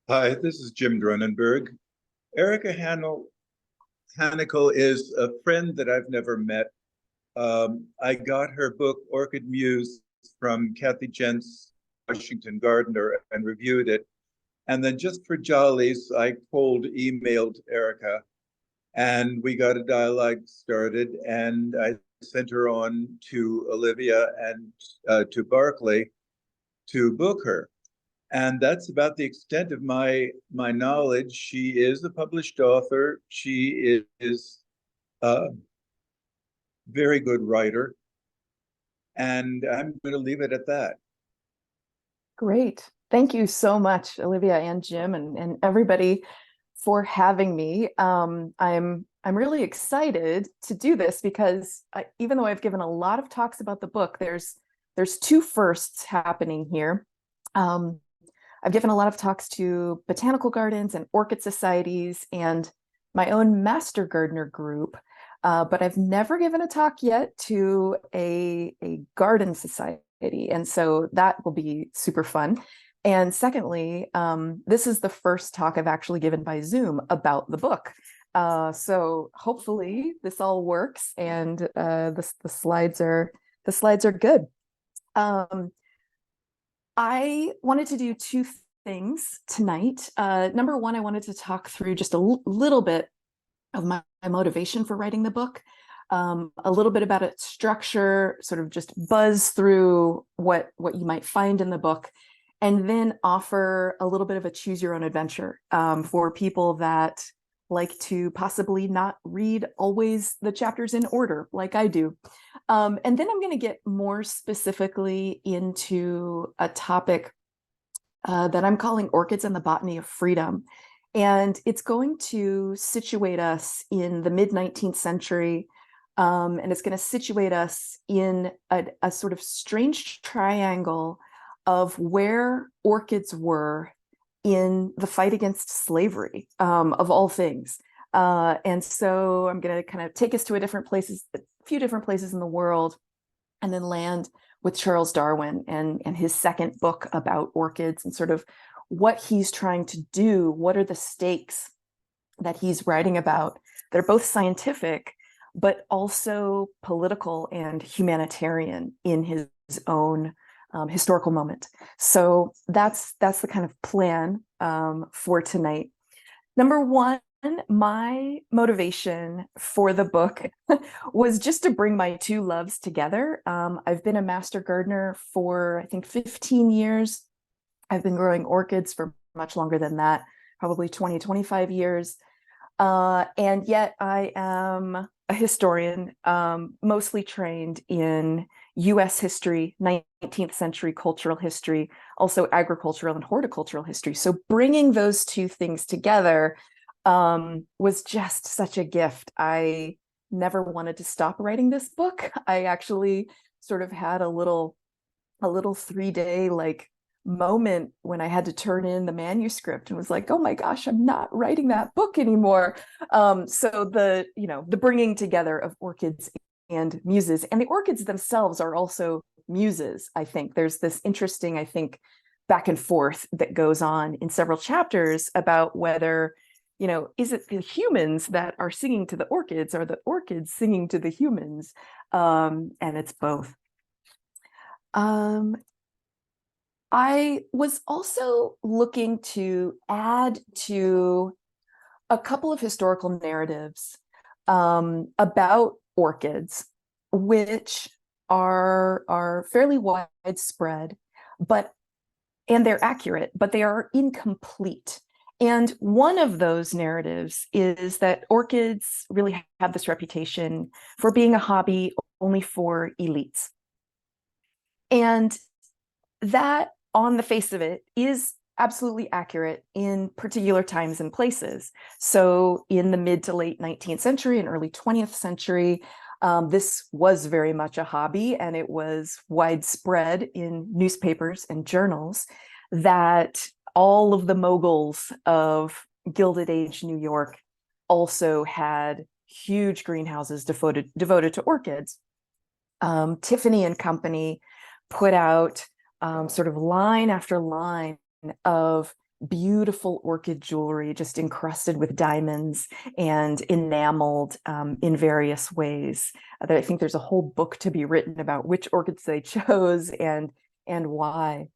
Hi, this is Jim Drunenberg. Erica Hannickel is a friend that I've never met. I got her book, Orchid Muse, from Kathy Jent's Washington Gardener and reviewed it. And then just for jollies, I cold emailed Erica and we got a dialogue started. And I sent her on to Olivia and to Barclay to book her. And that's about the extent of my knowledge. She is a published author. She is a very good writer, and I'm going to leave it at that. Great. Thank you so much, Olivia and Jim and everybody for having me. I'm really excited to do this because even though I've given a lot of talks about the book, there's two firsts happening here. I've given a lot of talks to botanical gardens and orchid societies and my own master gardener group, but I've never given a talk yet to a garden society. And so that will be super fun. And secondly, this is the first talk I've actually given by Zoom about the book. So hopefully this all works and the slides are good. I wanted to do two things tonight. Number one, I wanted to talk through just a little bit of my motivation for writing the book, a little bit about its structure, sort of just buzz through what you might find in the book, and then offer a little bit of a choose your own adventure for people that like to possibly not read always the chapters in order like I do. And then I'm going to get more specifically into a topic that I'm calling Orchids and the Botany of Freedom. And it's going to situate us in the mid-19th century, and it's going to situate us in a sort of strange triangle of where orchids were in the fight against slavery, of all things. And so I'm going to kind of take us to a few different places in the world, and then land with Charles Darwin and his second book about orchids and sort of what he's trying to do. What are the stakes that he's writing about that are both scientific, but also political and humanitarian in his own historical moment. So that's the kind of plan for tonight. Number one, my motivation for the book was just to bring my two loves together. I've been a master gardener for, I think, 15 years. I've been growing orchids for much longer than that, probably 20, 25 years. And yet I am a historian, mostly trained in US history, 19th century cultural history, also agricultural and horticultural history. So bringing those two things together was just such a gift. I never wanted to stop writing this book. I actually sort of had a little 3-day moment when I had to turn in the manuscript and was like, oh my gosh, I'm not writing that book anymore. So the bringing together of orchids and muses, and the orchids themselves are also muses. I think there's this interesting, back and forth that goes on in several chapters about whether, is it the humans that are singing to the orchids or the orchids singing to the humans? And it's both. I was also looking to add to a couple of historical narratives about orchids, which are fairly widespread, and they're accurate, but they are incomplete. And one of those narratives is that orchids really have this reputation for being a hobby only for elites. And that, on the face of it, is absolutely accurate in particular times and places. So in the mid to late 19th century and early 20th century, this was very much a hobby, and it was widespread in newspapers and journals that all of the moguls of Gilded Age New York also had huge greenhouses devoted to orchids. Tiffany and Company put out sort of line after line of beautiful orchid jewelry, just encrusted with diamonds and enameled in various ways. I think there's a whole book to be written about which orchids they chose and why.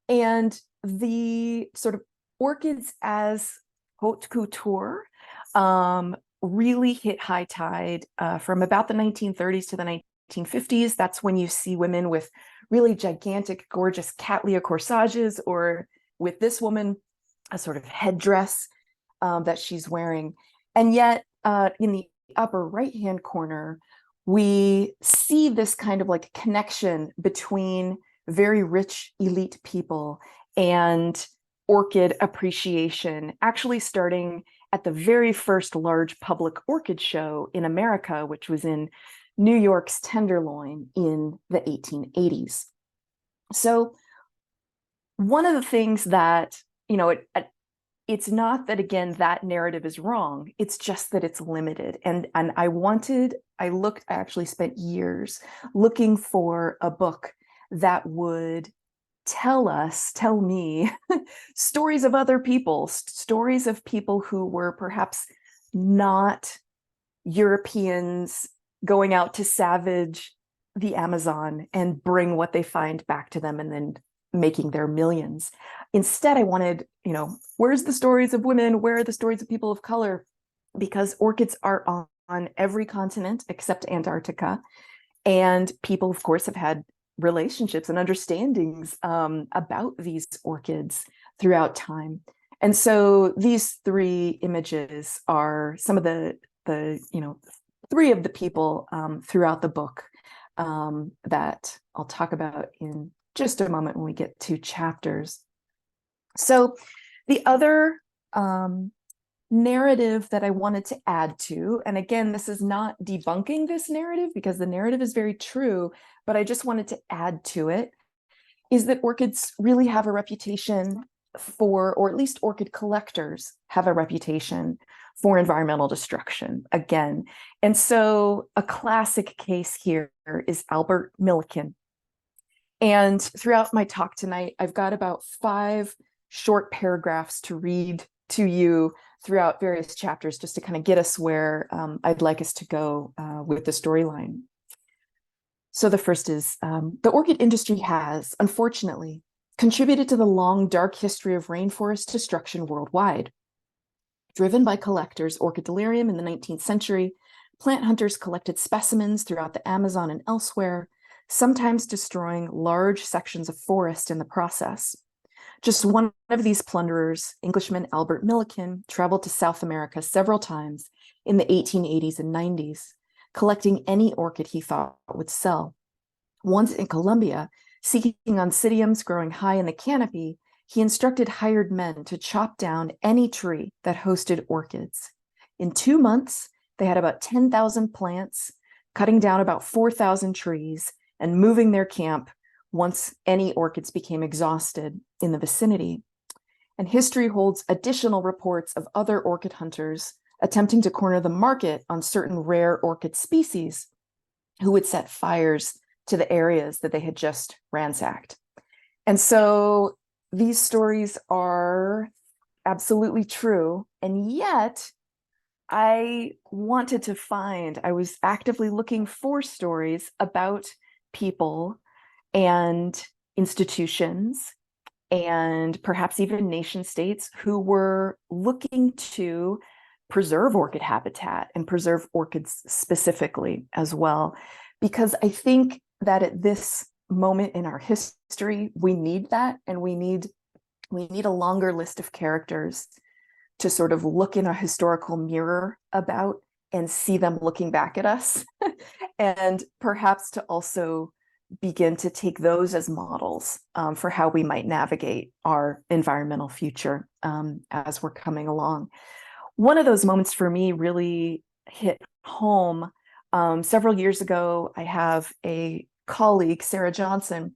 And the sort of orchids as haute couture really hit high tide from about the 1930s to the 1950s. That's when you see women with really gigantic, gorgeous cattleya corsages, or with this woman, a sort of headdress that she's wearing. And yet in the upper right-hand corner, we see this kind of like connection between very rich elite people and orchid appreciation, actually starting at the very first large public orchid show in America, which was in New York's Tenderloin in the 1880s. So one of the things that, you know, it's not that, again, that narrative is wrong. It's just that it's limited. And I actually spent years looking for a book that would tell me stories of other people, stories of people who were perhaps not Europeans going out to savage the Amazon and bring what they find back to them and then making their millions. Instead, I wanted, where's the stories of women? Where are the stories of people of color? Because orchids are on every continent except Antarctica. And people, of course, have had relationships and understandings about these orchids throughout time. And so these three images are some of the three of the people throughout the book that I'll talk about in just a moment when we get to chapters. So the other narrative that I wanted to add to, and again, this is not debunking this narrative because the narrative is very true, but I just wanted to add to it, is that orchids really have a reputation for, or at least orchid collectors have a reputation for environmental destruction again. And so a classic case here is Albert Millikan. And throughout my talk tonight, I've got about 5 short paragraphs to read to you throughout various chapters just to kind of get us where I'd like us to go with the storyline. So the first is, the orchid industry has, unfortunately, contributed to the long, dark history of rainforest destruction worldwide. Driven by collectors' orchid delirium in the 19th century, plant hunters collected specimens throughout the Amazon and elsewhere, sometimes destroying large sections of forest in the process. Just one of these plunderers, Englishman Albert Millikan, traveled to South America several times in the 1880s and 90s, collecting any orchid he thought would sell. Once in Colombia, seeking oncidiums growing high in the canopy, he instructed hired men to chop down any tree that hosted orchids. In 2 months, they had about 10,000 plants, cutting down about 4,000 trees, and moving their camp once any orchids became exhausted in the vicinity. And history holds additional reports of other orchid hunters attempting to corner the market on certain rare orchid species who would set fires to the areas that they had just ransacked. And so these stories are absolutely true. And yet I was actively looking for stories about people and institutions and perhaps even nation states who were looking to preserve orchid habitat and preserve orchids specifically as well. Because I think that at this moment in our history, we need that, and we need a longer list of characters to sort of look in a historical mirror about and see them looking back at us, and perhaps to also begin to take those as models for how we might navigate our environmental future as we're coming along. One of those moments for me really hit home. Several years ago, I have a colleague, Sarah Johnson,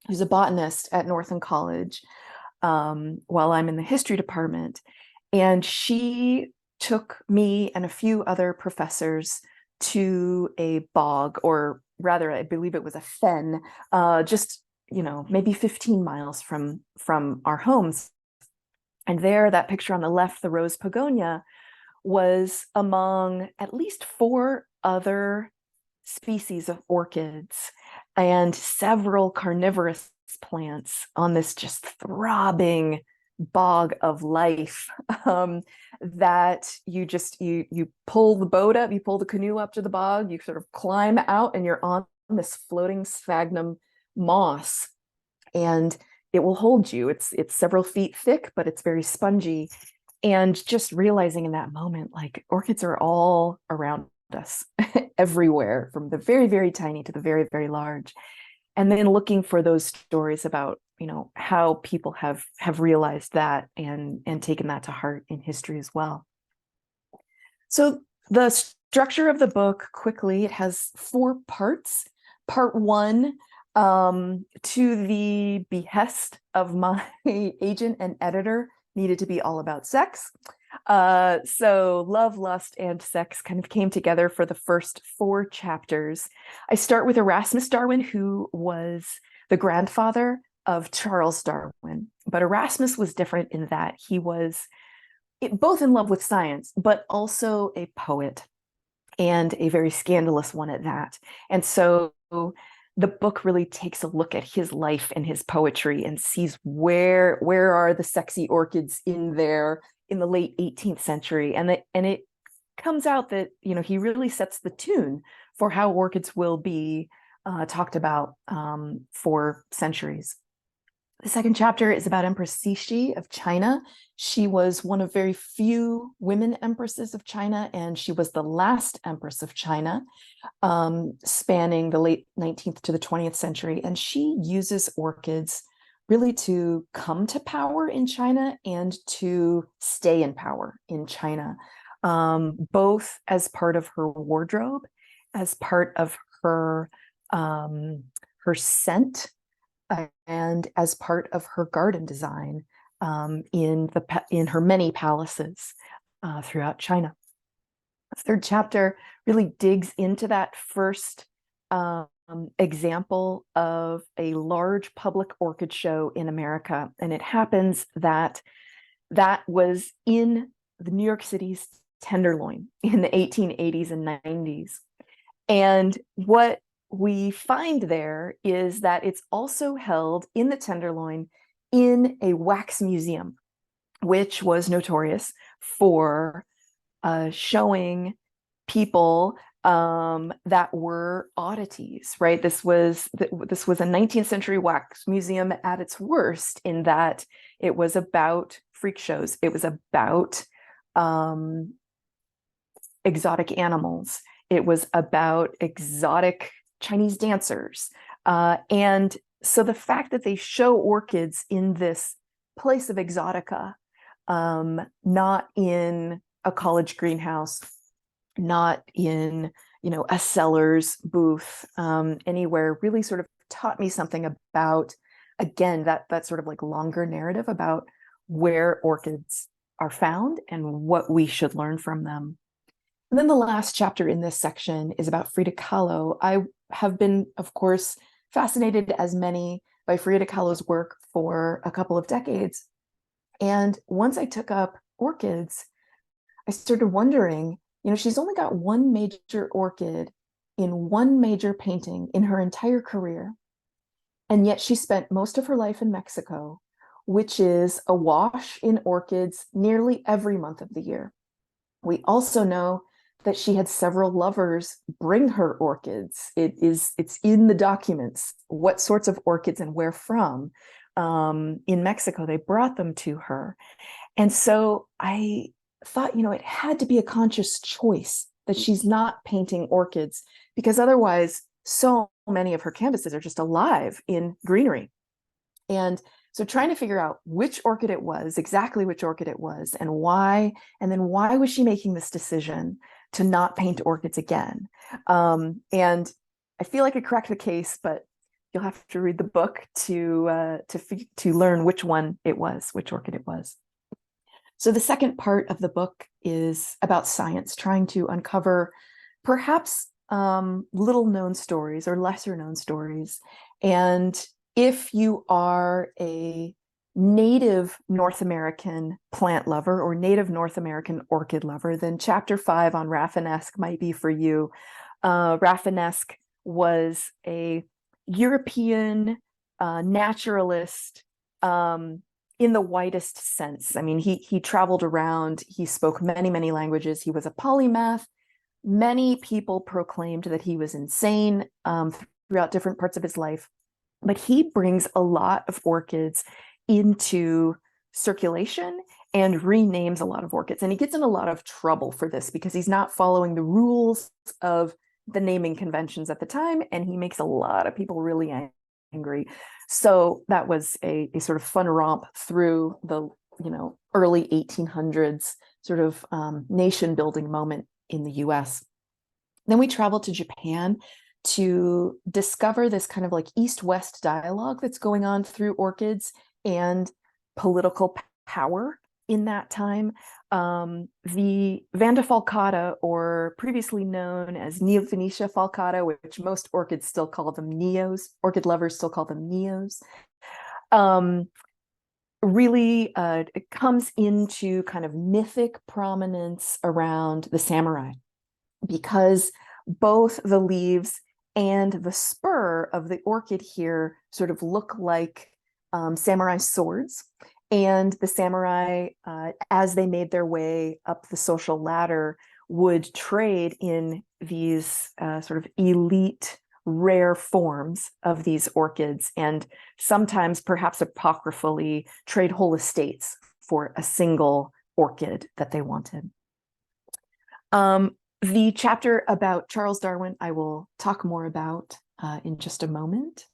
who's a botanist at Northern College while I'm in the history department. And she took me and a few other professors to a bog, or rather, I believe it was a fen, just maybe 15 miles from our homes. And there, that picture on the left, the rose pogonia, was among at least 4 other species of orchids and several carnivorous plants on this just throbbing bog of life, that you pull the boat up, you pull the canoe up to the bog, you sort of climb out, and you're on this floating sphagnum moss, and it will hold you. It's several feet thick, but it's very spongy. And just realizing in that moment, like, orchids are all around us everywhere, from the very, very tiny to the very, very large. And then looking for those stories about, how people have realized that and taken that to heart in history as well. So the structure of the book, quickly, it has 4 parts. Part 1, to the behest of my agent and editor, needed to be all about sex. So love, lust, and sex kind of came together for the first 4 chapters. I start with Erasmus Darwin, who was the grandfather of Charles Darwin. But Erasmus was different in that he was both in love with science, but also a poet, and a very scandalous one at that. And so the book really takes a look at his life and his poetry and sees where are the sexy orchids in there in the late 18th century. And it comes out that, he really sets the tune for how orchids will be talked about for centuries. The second chapter is about Empress Cixi of China. She was one of very few women empresses of China, and she was the last empress of China, spanning the late 19th to the 20th century. And she uses orchids really to come to power in China and to stay in power in China, both as part of her wardrobe, as part of her scent, and as part of her garden design in her many palaces throughout China. The third chapter really digs into that first example of a large public orchid show in America. And it happens that was in the New York City's Tenderloin in the 1880s and 90s. And what we find there is that it's also held in the Tenderloin in a wax museum, which was notorious for showing people that were oddities, right? This was a 19th century wax museum at its worst, in that it was about freak shows. It was about exotic animals. It was about exotic Chinese dancers. And so the fact that they show orchids in this place of exotica, not in a college greenhouse, not in, a seller's booth, anywhere, really sort of taught me something about, again, that sort of like longer narrative about where orchids are found and what we should learn from them. And then the last chapter in this section is about Frida Kahlo. I have been, of course, fascinated, as many, by Frida Kahlo's work for a couple of decades. And once I took up orchids, I started wondering, she's only got one major orchid in one major painting in her entire career. And yet she spent most of her life in Mexico, which is awash in orchids nearly every month of the year. We also know that she had several lovers bring her orchids. It's in the documents what sorts of orchids and where from. In Mexico, they brought them to her. And so I thought, it had to be a conscious choice that she's not painting orchids, because otherwise so many of her canvases are just alive in greenery. And so trying to figure out which orchid it was, exactly which orchid it was, and why, and then why was she making this decision to not paint orchids again? And I feel like I cracked the case, but you'll have to read the book to learn which one it was, which orchid it was. So the second part of the book is about science, trying to uncover perhaps little known stories or lesser known stories. And if you are a native North American plant lover or native North American orchid lover, then chapter 5 on Rafinesque might be for you. Rafinesque was a European naturalist in the widest sense. I mean, he traveled around, he spoke many languages, he was a polymath. Many people proclaimed that he was insane throughout different parts of his life, but he brings a lot of orchids into circulation and renames a lot of orchids. And he gets in a lot of trouble for this because he's not following the rules of the naming conventions at the time, and he makes a lot of people really angry. So that was a sort of fun romp through the early 1800s sort of nation building moment in the US. Then we traveled to Japan to discover this kind of like East-West dialogue that's going on through orchids and political power in that time. The Vanda falcata, or previously known as Neo-Phoenicia falcata, which most orchids still call them neos, orchid lovers still call them neos, really it comes into kind of mythic prominence around the samurai, because both the leaves and the spur of the orchid here sort of look like samurai swords. And the samurai, as they made their way up the social ladder, would trade in these sort of elite, rare forms of these orchids, and sometimes, perhaps apocryphally, trade whole estates for a single orchid that they wanted. The chapter about Charles Darwin, I will talk more about in just a moment.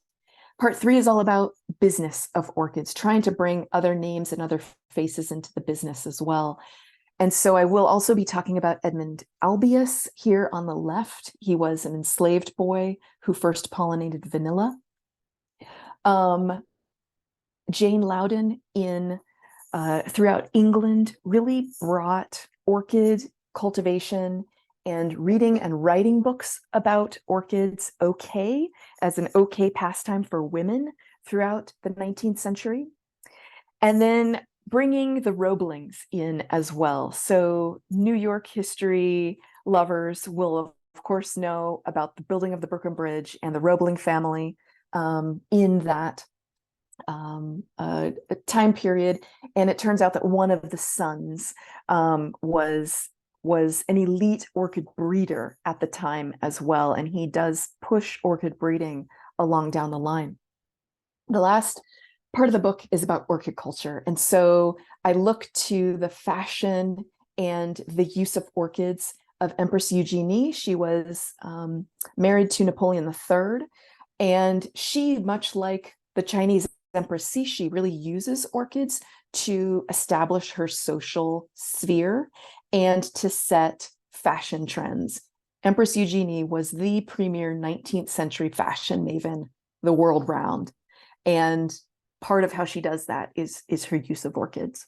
Part 3 is all about business of orchids, trying to bring other names and other faces into the business as well. And so I will also be talking about Edmund Albius here on the left. He was an enslaved boy who first pollinated vanilla. Jane Loudon throughout England really brought orchid cultivation and reading and writing books about orchids as an okay pastime for women throughout the 19th century. And then bringing the Roeblings in as well. So New York history lovers will, of course, know about the building of the Brooklyn Bridge and the Roebling family in that time period. And it turns out that one of the sons was an elite orchid breeder at the time as well. And he does push orchid breeding along down the line. The last part of the book is about orchid culture. And so I look to the fashion and the use of orchids of Empress Eugenie. She was married to Napoleon III. And she, much like the Chinese Empress Cixi, really uses orchids to establish her social sphere and to set fashion trends. Empress Eugenie was the premier 19th century fashion maven the world round. And part of how she does that is her use of orchids.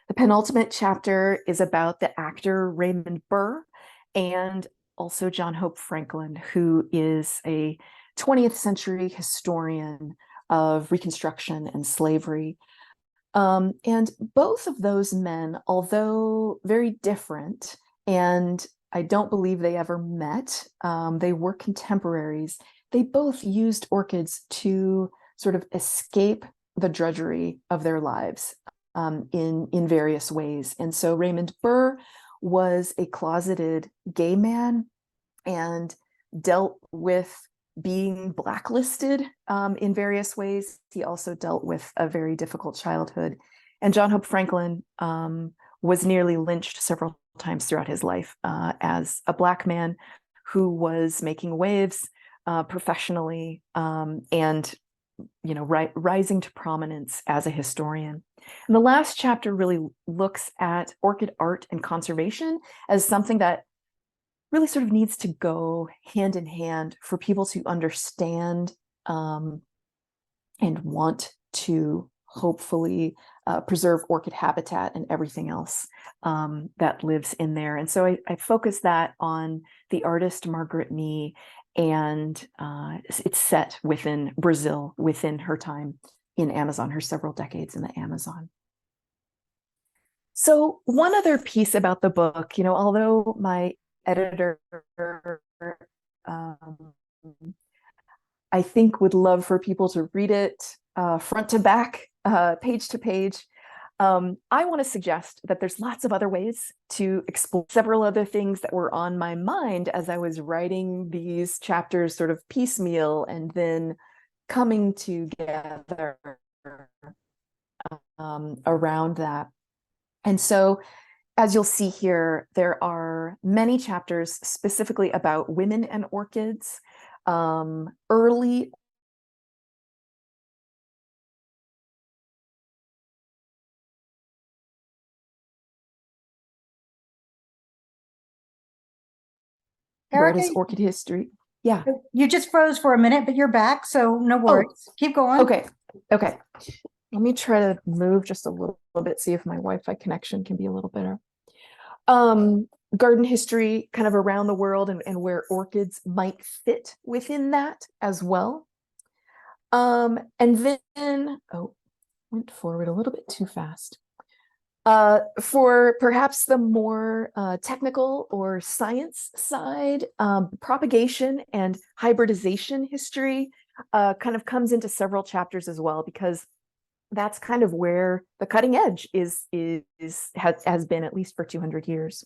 The penultimate chapter is about the actor Raymond Burr and also John Hope Franklin, who is a 20th century historian of Reconstruction and slavery. And both of those men, although very different, and I don't believe they ever met, they were contemporaries, they both used orchids to sort of escape the drudgery of their lives in various ways. And so Raymond Burr was a closeted gay man and dealt with being blacklisted in various ways. He also dealt with a very difficult childhood. And John Hope Franklin was nearly lynched several times throughout his life as a Black man who was making waves professionally and rising to prominence as a historian. And the last chapter really looks at orchid art and conservation as something that really sort of needs to go hand in hand for people to understand and want to hopefully preserve orchid habitat and everything else that lives in there. And so I focus that on the artist Margaret Mee, and it's set within Brazil, within her time in Amazon, her several decades in the Amazon. So one other piece about the book, although my editor, um, I think would love for people to read it front to back, page to page, I want to suggest that there's lots of other ways to explore several other things that were on my mind as I was writing these chapters sort of piecemeal and then coming together around that. And so, as you'll see here, there are many chapters specifically about women and orchids, early where Erica, does orchid history? Yeah. you just froze for a minute, but you're back, so no worries. Keep going. Okay. Let me try to move just a little bit, see if my Wi-Fi connection can be a little better. Garden history kind of around the world and where orchids might fit within that as well. And then, went forward a little bit too fast. For perhaps the more technical or science side, propagation and hybridization history kind of comes into several chapters as well, because that's kind of where the cutting edge has been, at least for 200 years.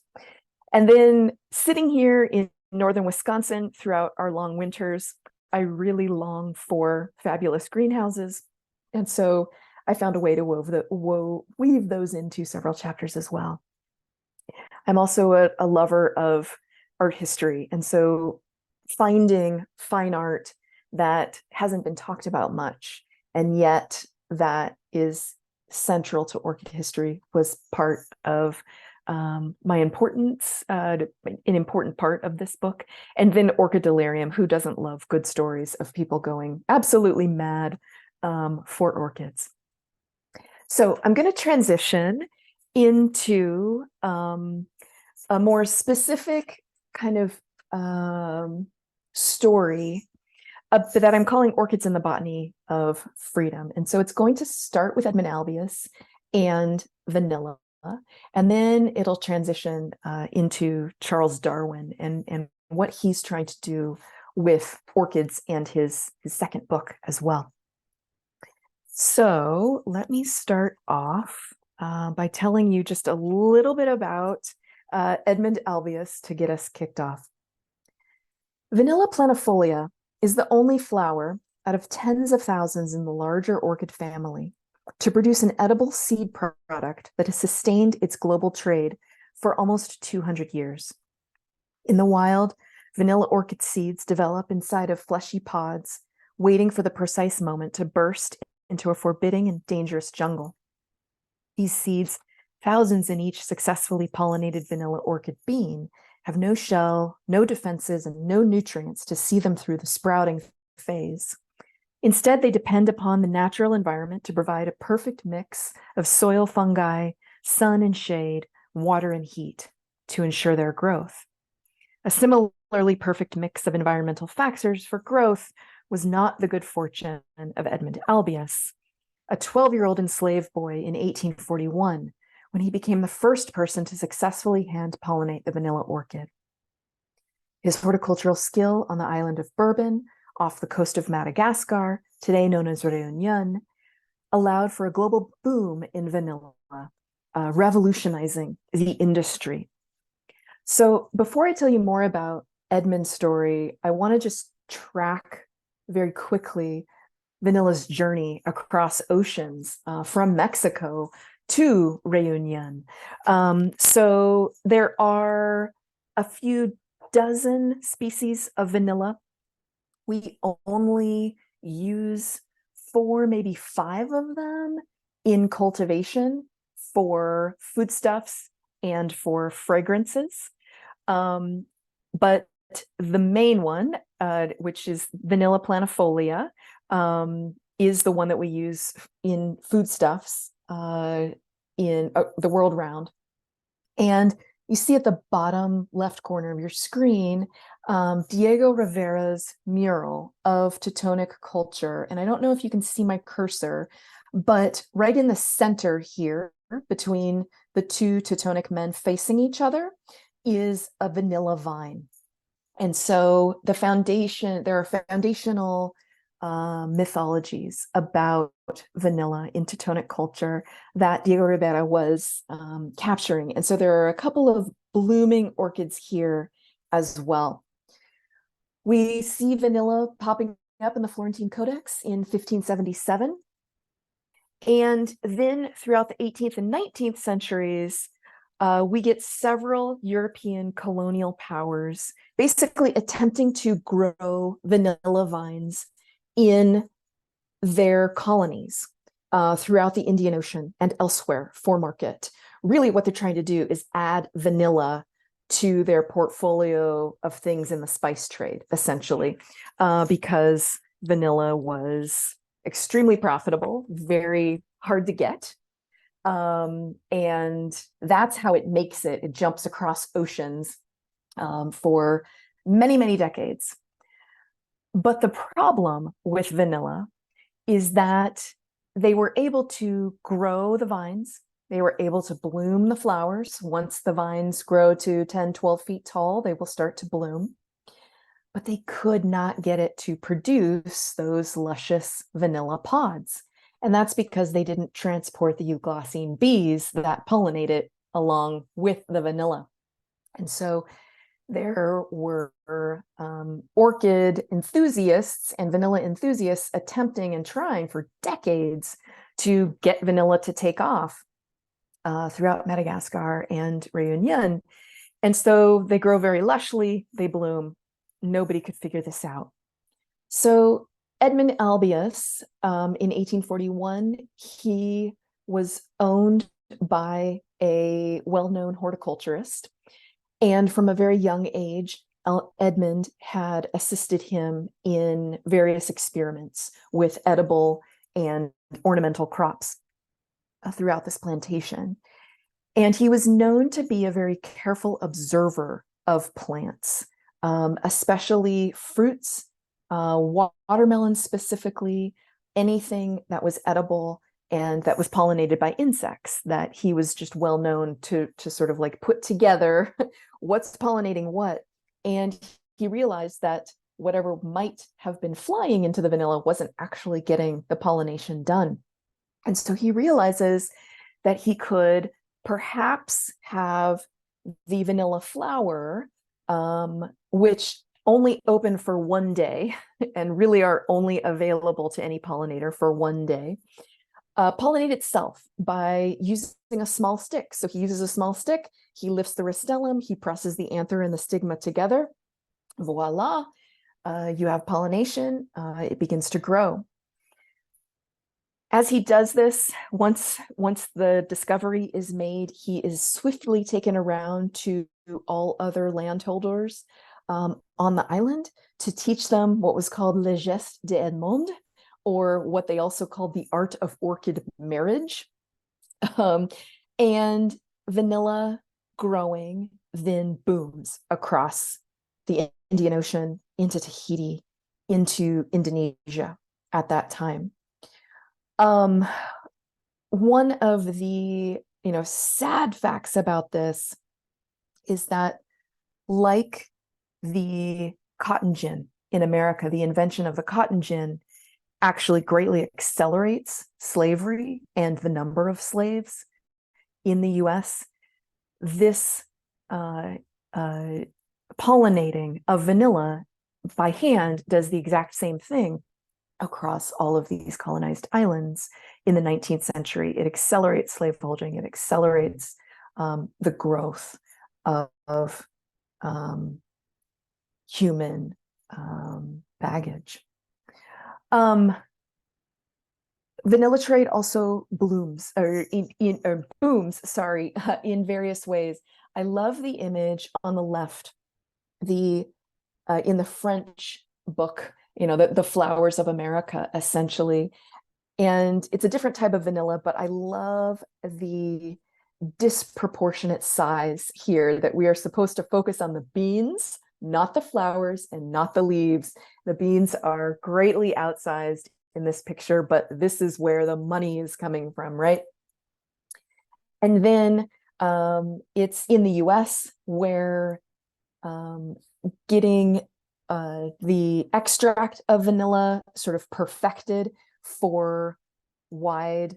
And then sitting here in northern Wisconsin throughout our long winters, I really long for fabulous greenhouses. And so I found a way to weave those into several chapters as well. I'm also a lover of art history. And so finding fine art that hasn't been talked about much, and yet that is central to orchid history, was part of my importance, an important part of this book. And then Orchid Delirium, who doesn't love good stories of people going absolutely mad for orchids? So I'm going to transition into a more specific kind of story that I'm calling Orchids in the Botany of Freedom. And so it's going to start with Edmund Albius and vanilla, and then it'll transition into Charles Darwin and what he's trying to do with orchids, and his second book as well. So let me start off by telling you just a little bit about Edmund Albius to get us kicked off. Vanilla planifolia is the only flower out of tens of thousands in the larger orchid family to produce an edible seed product that has sustained its global trade for almost 200 years. In the wild, vanilla orchid seeds develop inside of fleshy pods, waiting for the precise moment to burst into a forbidding and dangerous jungle. These seeds, thousands in each successfully pollinated vanilla orchid bean, have no shell, no defenses, and no nutrients to see them through the sprouting phase. Instead, they depend upon the natural environment to provide a perfect mix of soil fungi, sun and shade, water and heat to ensure their growth. A similarly perfect mix of environmental factors for growth was not the good fortune of Edmund Albius, a 12-year-old enslaved boy in 1841, when he became the first person to successfully hand-pollinate the vanilla orchid. His horticultural skill on the island of Bourbon, off the coast of Madagascar, today known as Réunion, allowed for a global boom in vanilla, revolutionizing the industry. So before I tell you more about Edmund's story, I want to just track very quickly vanilla's journey across oceans from Mexico to Réunion. So there are a few dozen species of vanilla. We only use 4, maybe 5 of them in cultivation for foodstuffs and for fragrances. But the main one, which is vanilla planifolia, is the one that we use in foodstuffs in the world round. And you see at the bottom left corner of your screen Diego Rivera's mural of Teutonic culture. And I don't know if you can see my cursor, but right in the center here, between the two Teutonic men facing each other, is a vanilla vine. And so there are foundational mythologies about vanilla in Teutonic culture that Diego Rivera was capturing. And so there are a couple of blooming orchids here as well. We see vanilla popping up in the Florentine Codex in 1577. And then throughout the 18th and 19th centuries, we get several European colonial powers basically attempting to grow vanilla vines in their colonies throughout the Indian Ocean and elsewhere for market. Really what they're trying to do is add vanilla to their portfolio of things in the spice trade, essentially, because vanilla was extremely profitable, very hard to get. And that's how it makes it. It jumps across oceans for many, many decades. But the problem with vanilla is that they were able to grow the vines. They were able to bloom the flowers. Once the vines grow to 10, 12 feet tall, they will start to bloom. But they could not get it to produce those luscious vanilla pods. And that's because they didn't transport the euglossine bees that pollinate it along with the vanilla. And so there were orchid enthusiasts and vanilla enthusiasts attempting and trying for decades to get vanilla to take off throughout Madagascar and Réunion. And so they grow very lushly, they bloom. Nobody could figure this out. So Edmund Albius, in 1841, he was owned by a well-known horticulturist. And from a very young age, Edmund had assisted him in various experiments with edible and ornamental crops throughout this plantation. And he was known to be a very careful observer of plants, especially fruits, watermelons specifically, anything that was edible and that was pollinated by insects, that he was just well known to sort of like put together what's pollinating what. And he realized that whatever might have been flying into the vanilla wasn't actually getting the pollination done. And so he realizes that he could perhaps have the vanilla flower, which only open for one day and really are only available to any pollinator for one day, pollinate itself by using a small stick. So he uses a small stick, he lifts the rostellum, he presses the anther and the stigma together. Voila, you have pollination, it begins to grow. As he does this, once the discovery is made, he is swiftly taken around to all other landholders on the island to teach them what was called le geste de Edmond, or what they also called the art of orchid marriage. And vanilla growing then booms across the Indian Ocean into Tahiti, into Indonesia at that time. One of the sad facts about this is that, like the cotton gin in America, the invention of the cotton gin actually greatly accelerates slavery and the number of slaves in the US. This pollinating of vanilla by hand does the exact same thing across all of these colonized islands in the 19th century. It accelerates slaveholding, it accelerates the growth of human baggage. Vanilla trade also booms in various ways. I love the image on the left, in the French book, the flowers of America, essentially. And it's a different type of vanilla, but I love the disproportionate size here, that we are supposed to focus on the beans, not the flowers and not the leaves. The beans are greatly outsized in this picture, but this is where the money is coming from, right? And then it's in the US where getting the extract of vanilla sort of perfected for wide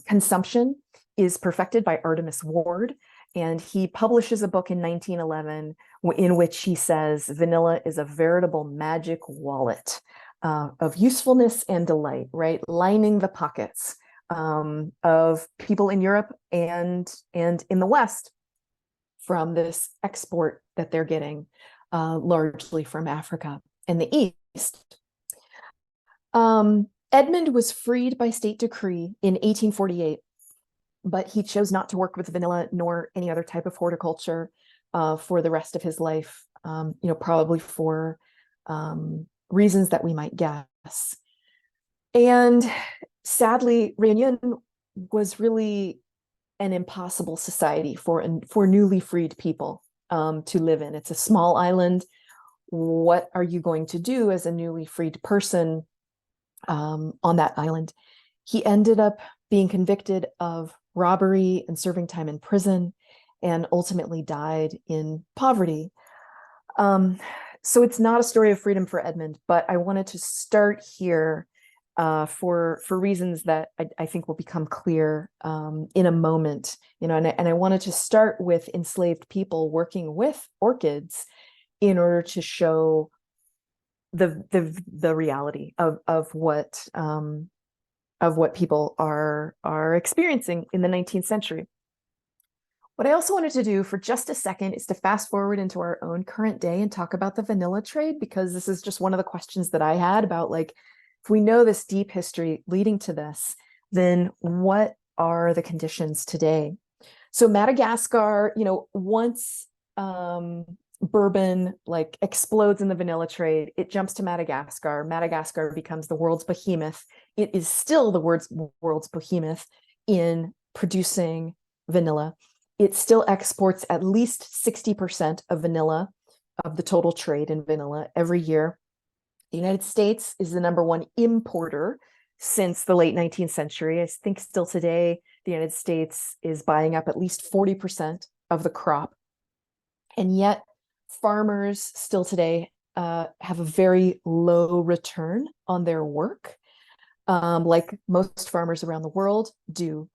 consumption is perfected by Artemus Ward. And he publishes a book in 1911 in which he says vanilla is a veritable magic wallet of usefulness and delight, right? Lining the pockets of people in Europe and in the West from this export that they're getting largely from Africa and the East. Edmund was freed by state decree in 1848, but he chose not to work with vanilla nor any other type of horticulture for the rest of his life, probably for reasons that we might guess. And sadly, Réunion was really an impossible society for newly freed people to live in. It's a small island. What are you going to do as a newly freed person on that island? He ended up being convicted of robbery and serving time in prison, and ultimately died in poverty. So it's not a story of freedom for Edmund, but I wanted to start here for reasons that I think will become clear in a moment. And I wanted to start with enslaved people working with orchids in order to show the reality of what people are experiencing in the 19th century. What I also wanted to do for just a second is to fast forward into our own current day and talk about the vanilla trade, because this is just one of the questions that I had about, like, if we know this deep history leading to this, then what are the conditions today? So Madagascar, once bourbon like explodes in the vanilla trade, it jumps to Madagascar. Madagascar becomes the world's behemoth. It is still the world's behemoth in producing vanilla. It still exports at least 60% of vanilla, of the total trade in vanilla every year. The United States is the #1 importer since the late 19th century. I think still today, the United States is buying up at least 40% of the crop. And yet farmers still today have a very low return on their work, like most farmers around the world do.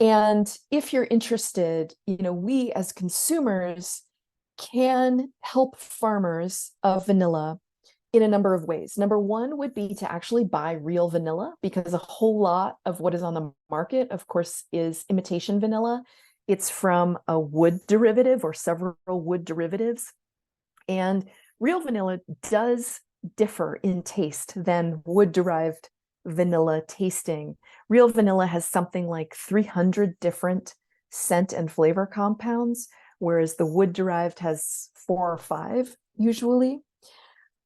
And if you're interested, we as consumers can help farmers of vanilla in a number of ways. #1 would be to actually buy real vanilla, because a whole lot of what is on the market, of course, is imitation vanilla. It's from a wood derivative or several wood derivatives. And real vanilla does differ in taste than wood-derived vanilla tasting. Real vanilla has something like 300 different scent and flavor compounds, whereas the wood-derived has 4 or 5 usually.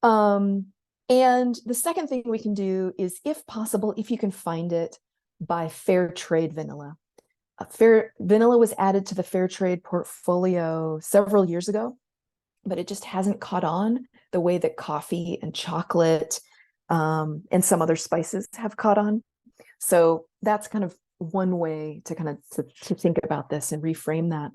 And the second thing we can do is, if possible, if you can find it, buy fair trade vanilla. Vanilla was added to the fair trade portfolio several years ago, but it just hasn't caught on the way that coffee and chocolate and some other spices have caught on. So that's kind of one way to to think about this and reframe that.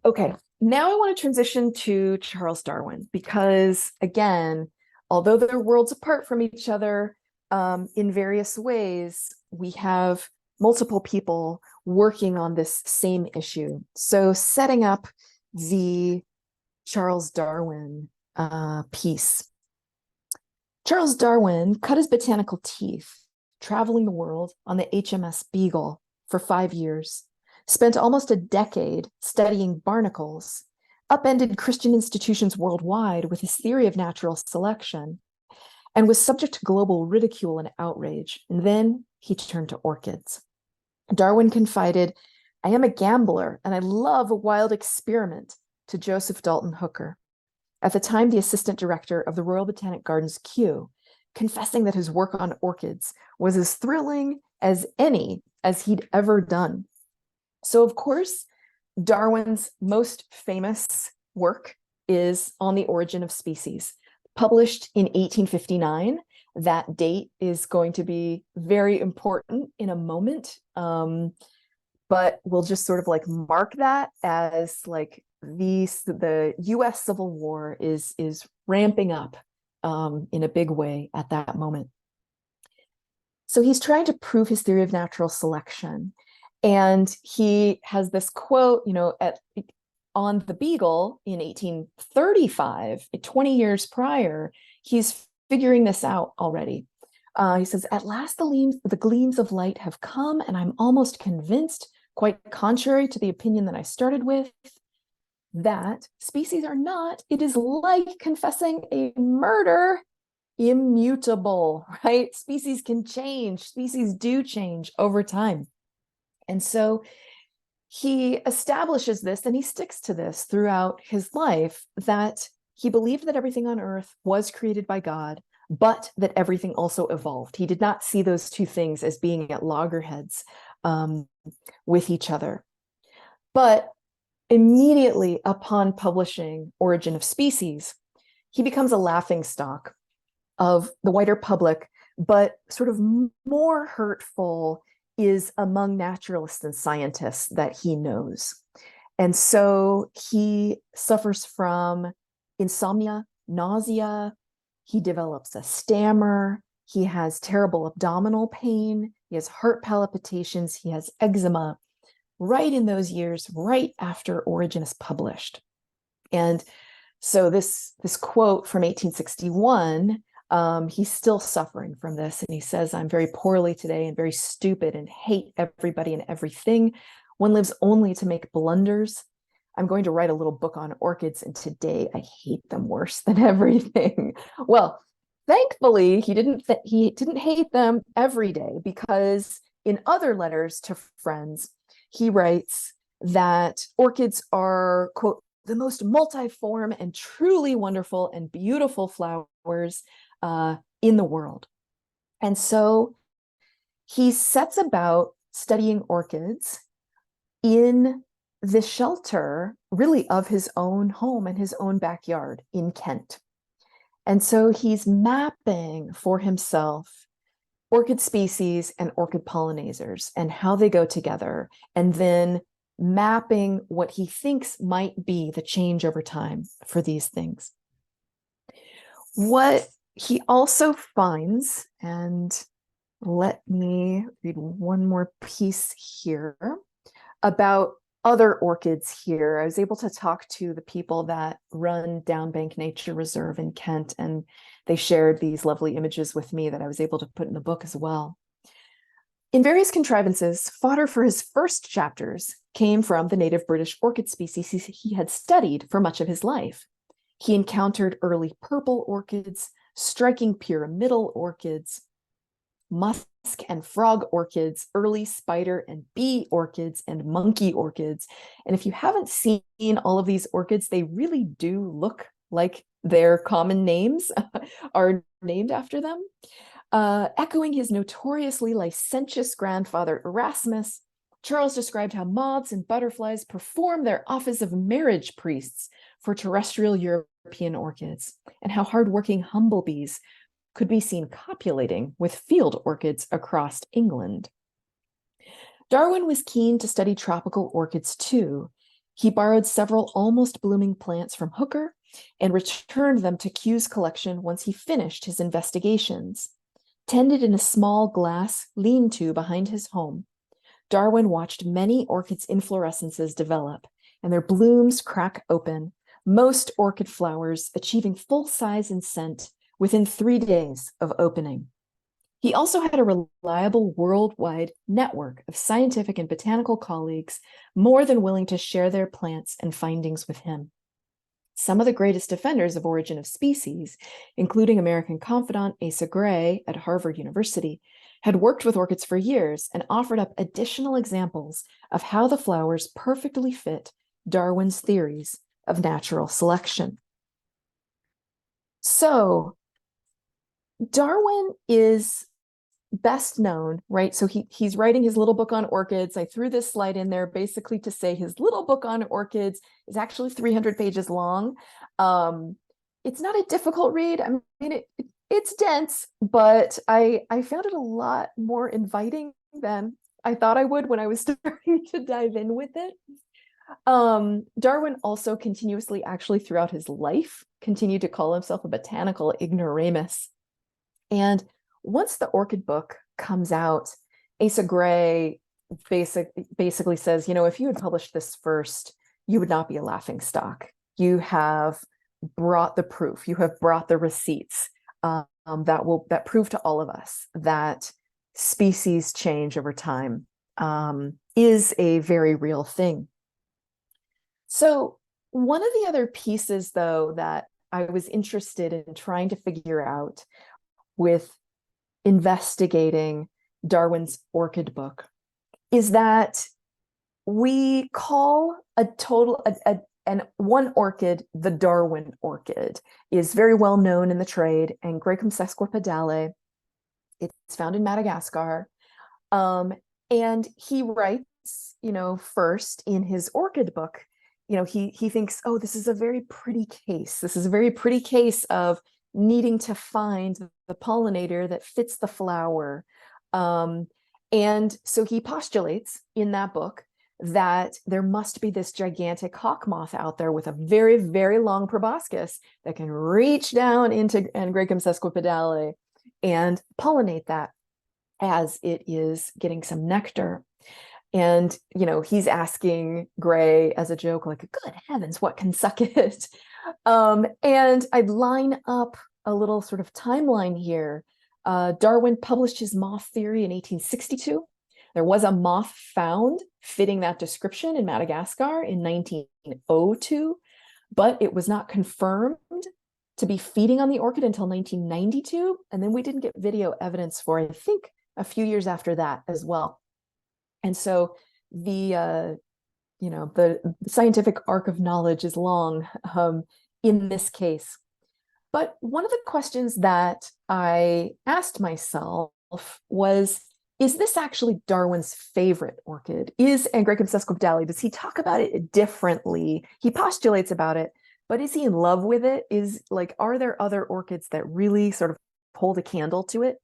Okay, now I want to transition to Charles Darwin, because again, although they're worlds apart from each other in various ways, we have multiple people working on this same issue. So setting up the Charles Darwin piece. Charles Darwin cut his botanical teeth traveling the world on the HMS Beagle for 5 years, spent almost a decade studying barnacles, upended Christian institutions worldwide with his theory of natural selection, and was subject to global ridicule and outrage. And then he turned to orchids. Darwin confided, "I am a gambler and I love a wild experiment," to Joseph Dalton Hooker, at the time the assistant director of the Royal Botanic Gardens, Kew, confessing that his work on orchids was as thrilling as any as he'd ever done. So of course, Darwin's most famous work is On the Origin of Species, published in 1859. That date is going to be very important in a moment. But we'll just sort of like mark that as like the US Civil War is ramping up in a big way at that moment. So he's trying to prove his theory of natural selection. And he has this quote, on the Beagle in 1835, 20 years prior, he's figuring this out already. He says, "At last the gleams of light have come, and I'm almost convinced, quite contrary to the opinion that I started with, that species are not, it is like confessing a murder, immutable," right? Species can change. Species do change over time. And so he establishes this, and he sticks to this throughout his life, that he believed that everything on earth was created by God, but that everything also evolved. He did not see those two things as being at loggerheads with each other. But immediately upon publishing Origin of Species, he becomes a laughingstock of the wider public, but sort of more hurtful is among naturalists and scientists that he knows. And so he suffers from insomnia, nausea, he develops a stammer, he has terrible abdominal pain, he has heart palpitations, he has eczema, right in those years, right after Origin is published. And so this quote from 1861, he's still suffering from this. And he says, "I'm very poorly today and very stupid and hate everybody and everything. One lives only to make blunders. I'm going to write a little book on orchids, and today I hate them worse than everything." Well, thankfully, he didn't hate them every day, because in other letters to friends, he writes that orchids are, quote, "the most multiform and truly wonderful and beautiful flowers in the world." And so he sets about studying orchids in the shelter, really, of his own home and his own backyard in Kent. And so he's mapping for himself orchid species and orchid pollinators and how they go together, and then mapping what he thinks might be the change over time for these things. What he also finds, and let me read one more piece here about other orchids here. I was able to talk to the people that run Downbank Nature Reserve in Kent, and they shared these lovely images with me that I was able to put in the book as well. In various contrivances, fodder for his first chapters came from the native British orchid species he had studied for much of his life. He encountered early purple orchids, striking pyramidal orchids, musk and frog orchids, early spider and bee orchids, and monkey orchids. And if you haven't seen all of these orchids, they really do look like their common names are named after them. Echoing his notoriously licentious grandfather Erasmus, Charles described how moths and butterflies perform their office of marriage priests for terrestrial European orchids, and how hardworking humblebees could be seen copulating with field orchids across England. Darwin was keen to study tropical orchids too. He borrowed several almost blooming plants from Hooker and returned them to Kew's collection once he finished his investigations. Tended in a small glass lean-to behind his home, Darwin watched many orchids' inflorescences develop and their blooms crack open, most orchid flowers achieving full size and scent within 3 days of opening. He also had a reliable worldwide network of scientific and botanical colleagues more than willing to share their plants and findings with him. Some of the greatest defenders of Origin of Species, including American confidant Asa Gray at Harvard University, had worked with orchids for years and offered up additional examples of how the flowers perfectly fit Darwin's theories of natural selection. So, Darwin is best known, right? So he's writing his little book on orchids. I threw this slide in there basically to say his little book on orchids is actually 300 pages long. It's not a difficult read. I mean, it's dense, but I found it a lot more inviting than I thought I would when I was starting to dive in with it. Darwin also continuously, actually throughout his life, continued to call himself a botanical ignoramus. And once the orchid book comes out, Asa Gray basically says, if you had published this first, you would not be a laughing stock. You have brought the proof, you have brought the receipts that prove to all of us that species change over time is a very real thing. So one of the other pieces, though, that I was interested in trying to figure out with investigating Darwin's orchid book is that we call one orchid the Darwin orchid, is very well known in the trade, and Graecum sesquipedale. It's found in Madagascar. And he writes, first in his orchid book, he thinks, oh, this is a very pretty case. This is a very pretty case of needing to find the pollinator that fits the flower. And so he postulates in that book that there must be this gigantic hawk moth out there with a very, very long proboscis that can reach down into Graecum sesquipedale and pollinate that as it is getting some nectar. And, he's asking Gray as a joke, like, good heavens, what can suck it? And I'd line up a little sort of timeline here. Darwin published his moth theory in 1862. There was a moth found fitting that description in Madagascar in 1902, but it was not confirmed to be feeding on the orchid until 1992. And then we didn't get video evidence for, I think, a few years after that as well. And so the scientific arc of knowledge is long in this case. But one of the questions that I asked myself was, is this actually Darwin's favorite orchid? Is Graecum sesquipedale, does he talk about it differently? He postulates about it, but is he in love with it? Are there other orchids that really sort of hold a candle to it?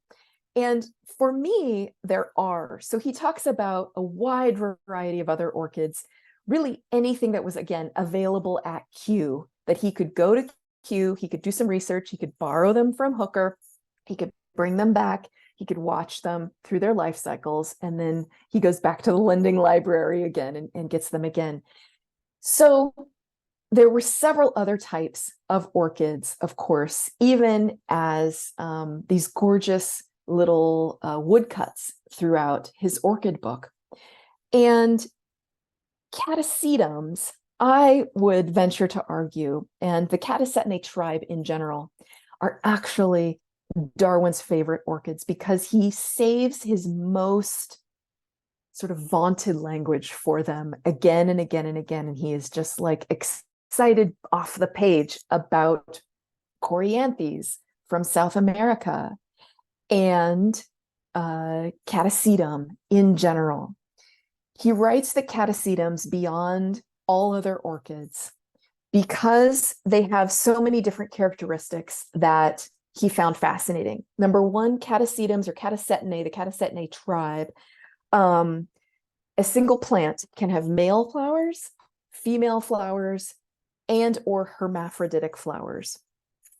And for me, there are. So he talks about a wide variety of other orchids, really anything that was, again, available at Kew, that he could go to Kew, he could do some research, he could borrow them from Hooker, he could bring them back, he could watch them through their life cycles, and then he goes back to the lending library again and gets them again. So there were several other types of orchids, of course, even as these gorgeous little woodcuts throughout his orchid book. And catasetums, I would venture to argue, and the Catasetinae tribe in general, are actually Darwin's favorite orchids because he saves his most sort of vaunted language for them again and again and again. And he is just like excited off the page about Coryanthes from South America and Catasetum in general. He writes that Catasetums, beyond all other orchids, because they have so many different characteristics that he found fascinating. Number one, Catasetums or Catasetinae, the Catasetinae tribe, a single plant can have male flowers, female flowers, and or hermaphroditic flowers.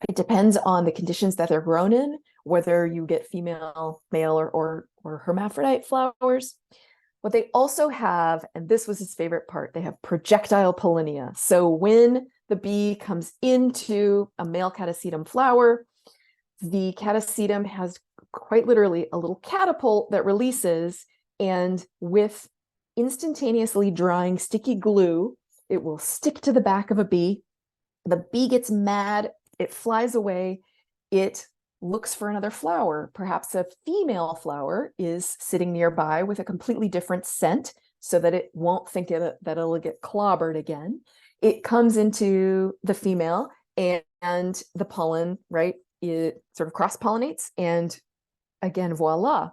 It depends on the conditions that they're grown in, whether you get female, male, or hermaphrodite flowers. What they also have, and this was his favorite part, they have projectile pollinia. So when the bee comes into a male catasetum flower, the catasetum has quite literally a little catapult that releases, and with instantaneously drying sticky glue, it will stick to the back of a bee. The bee gets mad, it flies away, it looks for another flower. Perhaps a female flower is sitting nearby with a completely different scent so that it won't think that it'll get clobbered again. It comes into the female and the pollen, right, it sort of cross-pollinates, and again, voila.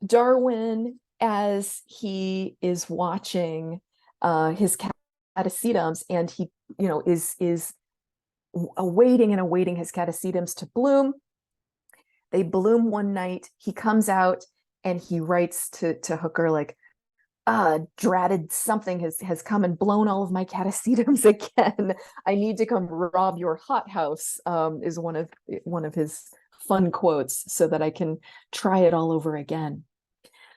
Darwin, as he is watching his catasetums, and he, is awaiting and awaiting his catasetums to bloom. They bloom one night. He comes out and he writes to Hooker, like, dratted something has come and blown all of my catasetums again. I need to come rob your hothouse, is one of his fun quotes, so that I can try it all over again.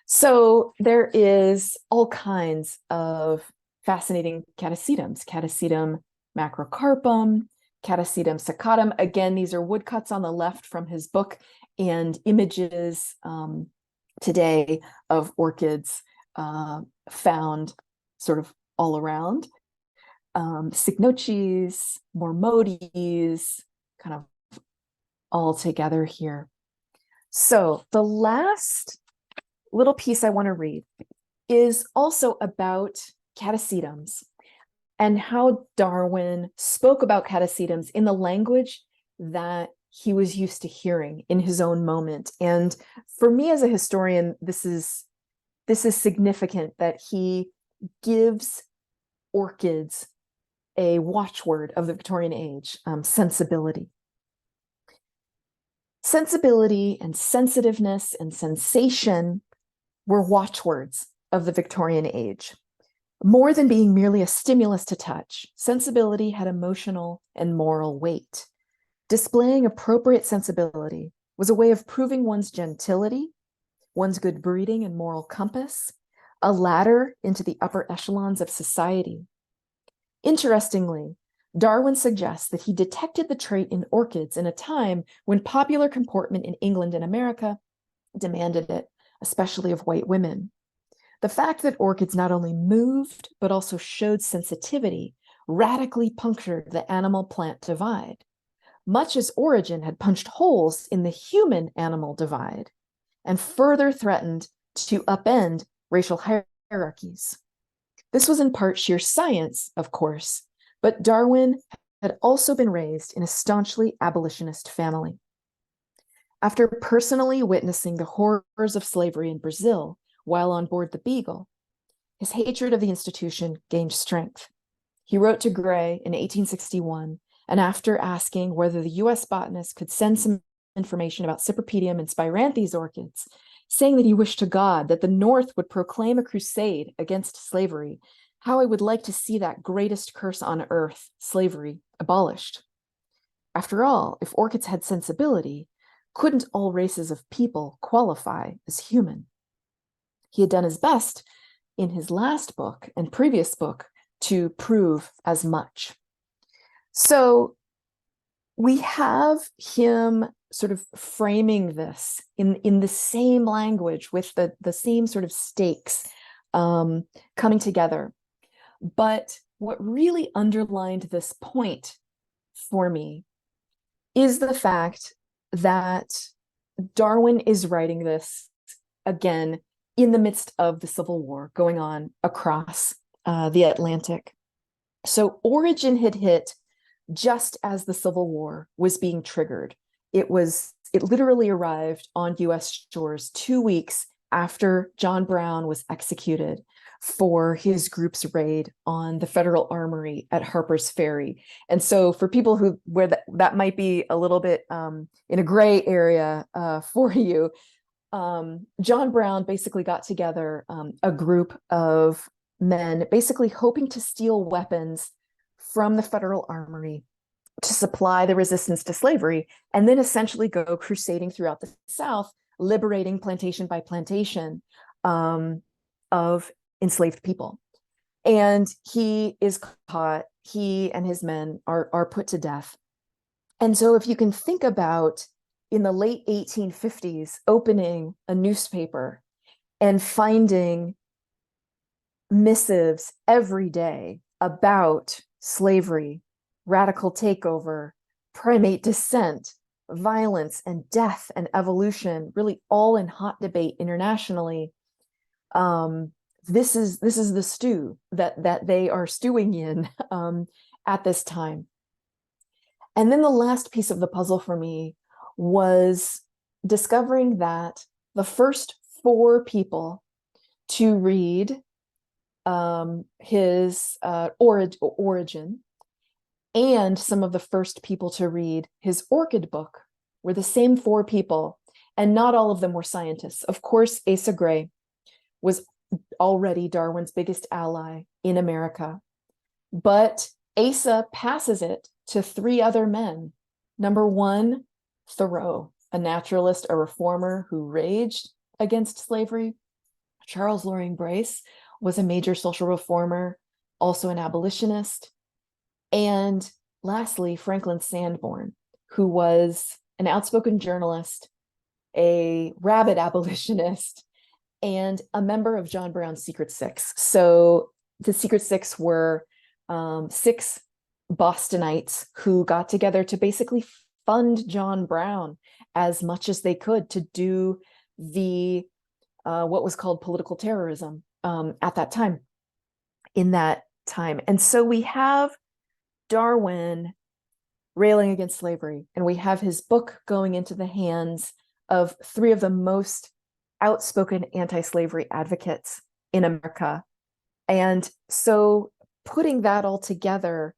So there is all kinds of fascinating catasetums: Catasetum macrocarpum, Catasetum saccatum. Again, these are woodcuts on the left from his book, and images today of orchids found sort of all around. Cycnoches, Mormodis, kind of all together here. So the last little piece I want to read is also about catasetums and how Darwin spoke about catasetums in the language that he was used to hearing in his own moment. And for me as a historian, this is significant that he gives orchids a watchword of the Victorian age: sensibility. Sensibility and sensitiveness and sensation were watchwords of the Victorian age. More than being merely a stimulus to touch, sensibility had emotional and moral weight. Displaying appropriate sensibility was a way of proving one's gentility, one's good breeding and moral compass, a ladder into the upper echelons of society. Interestingly, Darwin suggests that he detected the trait in orchids in a time when popular comportment in England and America demanded it, especially of white women. The fact that orchids not only moved, but also showed sensitivity radically punctured the animal-plant divide, much as origin had punched holes in the human-animal divide and further threatened to upend racial hierarchies. This was in part sheer science, of course, but Darwin had also been raised in a staunchly abolitionist family. After personally witnessing the horrors of slavery in Brazil while on board the Beagle, his hatred of the institution gained strength. He wrote to Gray in 1861, and after asking whether the US botanist could send some information about Cypripedium and Spiranthes orchids, saying that he wished to God that the North would proclaim a crusade against slavery, how I would like to see that greatest curse on earth, slavery, abolished. After all, if orchids had sensibility, couldn't all races of people qualify as human? He had done his best in his last book and previous book to prove as much. So we have him sort of framing this in the same language with the same sort of stakes coming together. But what really underlined this point for me is the fact that Darwin is writing this again in the midst of the Civil War going on across the Atlantic. So origin had hit just as the Civil War was being triggered. It literally arrived on US shores 2 weeks after John Brown was executed for his group's raid on the Federal Armory at Harper's Ferry. And so for people where that might be a little bit in a gray area for you, John Brown basically got together a group of men basically hoping to steal weapons from the Federal Armory to supply the resistance to slavery, and then essentially go crusading throughout the South, liberating plantation by plantation of enslaved people. And he is caught, he and his men are put to death. And so if you can think about in the late 1850s, opening a newspaper and finding missives every day about slavery, radical takeover, primate descent, violence and death and evolution, really all in hot debate internationally. This is the stew that they are stewing in at this time. And then the last piece of the puzzle for me was discovering that the first 4 people to read his origin and some of the first people to read his orchid book were the same 4 people, and not all of them were scientists. Of course, Asa Gray was already Darwin's biggest ally in America, but Asa passes it to 3 other men. Number 1, Thoreau, a naturalist, a reformer who raged against slavery. Charles Loring Brace was a major social reformer, also an abolitionist. And lastly, Franklin Sanborn, who was an outspoken journalist, a rabid abolitionist, and a member of John Brown's Secret Six. So the Secret Six were 6 Bostonites who got together to basically fund John Brown as much as they could to do the what was called political terrorism at that time, in that time. And so we have Darwin railing against slavery, and we have his book going into the hands of 3 of the most outspoken anti-slavery advocates in America. And so putting that all together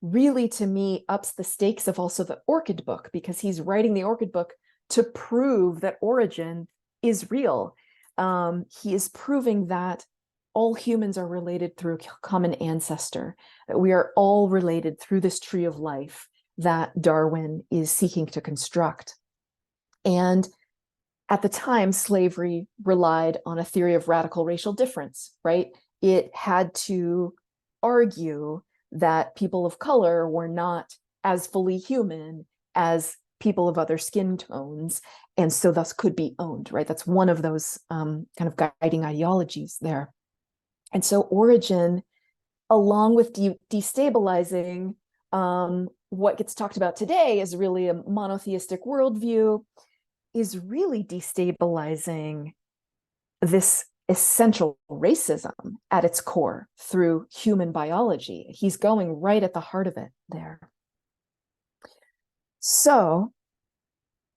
really, to me, ups the stakes of also the orchid book, because he's writing the orchid book to prove that origin is real. He is proving that all humans are related through a common ancestor, that we are all related through this tree of life that Darwin is seeking to construct. And at the time, slavery relied on a theory of radical racial difference, right? It had to argue that people of color were not as fully human as people of other skin tones, and so thus could be owned, right? That's one of those kind of guiding ideologies there. And so origin, along with destabilizing what gets talked about today as really a monotheistic worldview, is really destabilizing this essential racism at its core through human biology. He's going right at the heart of it there. So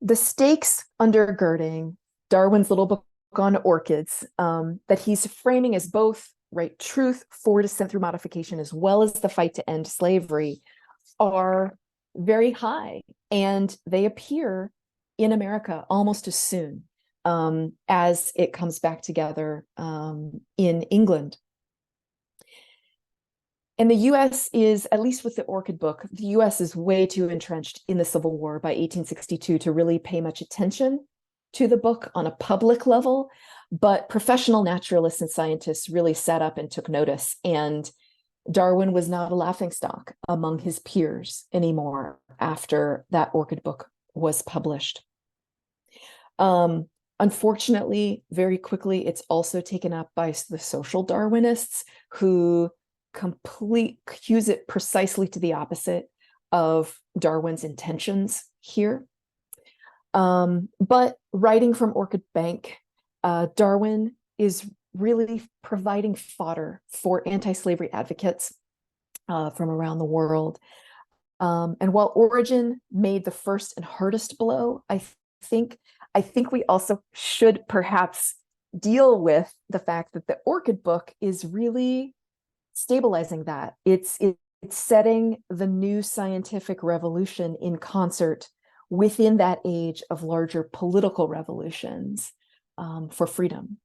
the stakes undergirding Darwin's little book on orchids, that he's framing as both, right, truth for descent through modification as well as the fight to end slavery, are very high, and they appear in America almost as soon as it comes back together in England. And the US is, at least with the orchid book, the US is way too entrenched in the Civil War by 1862 to really pay much attention to the book on a public level, but professional naturalists and scientists really sat up and took notice, and Darwin was not a laughingstock among his peers anymore after that orchid book was published. Unfortunately, very quickly, it's also taken up by the social Darwinists, who use it precisely to the opposite of Darwin's intentions here. But writing from Orchid Bank, Darwin is really providing fodder for anti-slavery advocates from around the world. And while origin made the first and hardest blow, I think we also should perhaps deal with the fact that the orchid book is really stabilizing that. It's setting the new scientific revolution in concert within that age of larger political revolutions for freedom.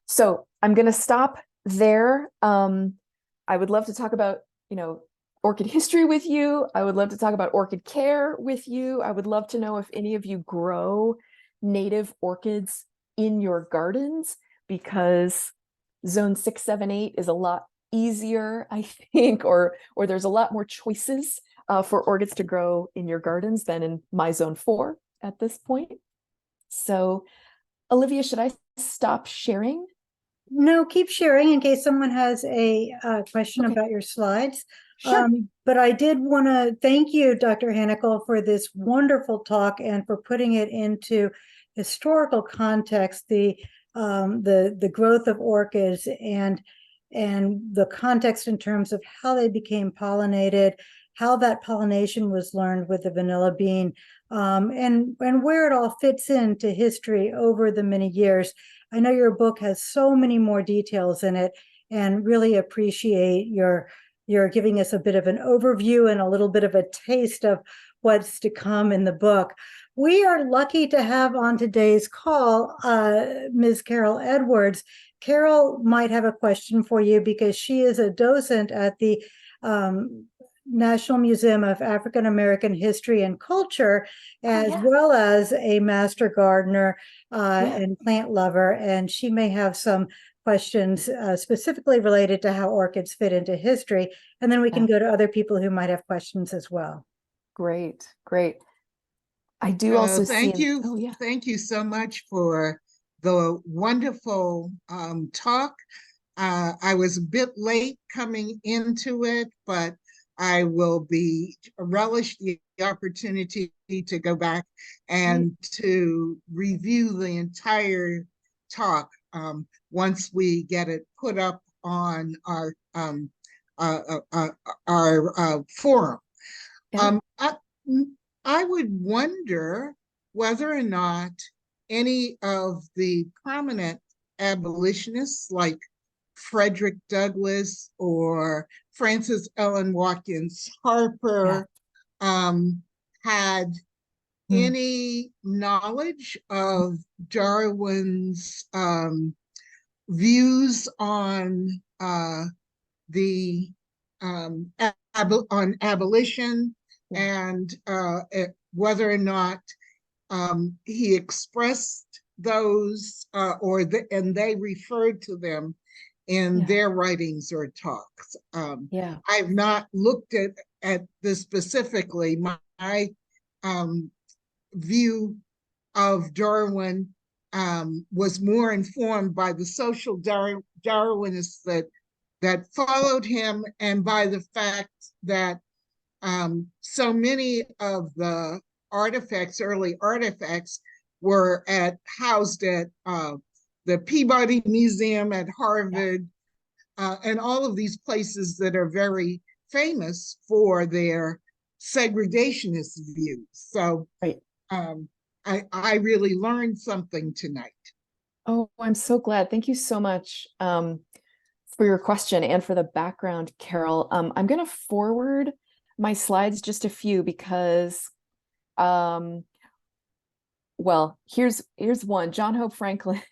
So I'm going to stop there. I would love to talk about, orchid history with you. I would love to talk about orchid care with you. I would love to know if any of you grow native orchids in your gardens, because zone 6, 7, 8 is a lot easier, I think, or there's a lot more choices for orchids to grow in your gardens than in my zone 4 at this point. So, Olivia, should I stop sharing? No, keep sharing in case someone has a question Okay. about your slides. Sure. But I did want to thank you, Dr. Hannickel, for this wonderful talk and for putting it into historical context, the growth of orchids and the context in terms of how they became pollinated, how that pollination was learned with the vanilla bean, and where it all fits into history over the many years. I know your book has so many more details in it, and really appreciate your giving us a bit of an overview and a little bit of a taste of what's to come in the book. We are lucky to have on today's call Ms. Carol Edwards. Carol might have a question for you because she is a docent at the National Museum of African American History and Culture, as well as a master gardener and plant lover. And she may have some questions specifically related to how orchids fit into history. And then we can go to other people who might have questions as well. Great, great. I do also thank see. you. Oh, yeah. Thank you so much for the wonderful talk. I was a bit late coming into it, but I will relish the opportunity to go back and to review the entire talk once we get it put up on our forum. Yeah. I would wonder whether or not any of the prominent abolitionists like Frederick Douglass or Frances Ellen Watkins Harper had any knowledge of Darwin's views on on abolition, and whether or not he expressed those and they referred to them in their writings or talks. I've not looked at this specifically. My view of Darwin was more informed by the social Darwinists that followed him, and by the fact that so many of the early artifacts were housed at the Peabody Museum at Harvard, and all of these places that are very famous for their segregationist views. So I really learned something tonight. Oh, I'm so glad. Thank you so much for your question and for the background, Carol. I'm going to forward my slides just a few because, well, here's one. John Hope Franklin.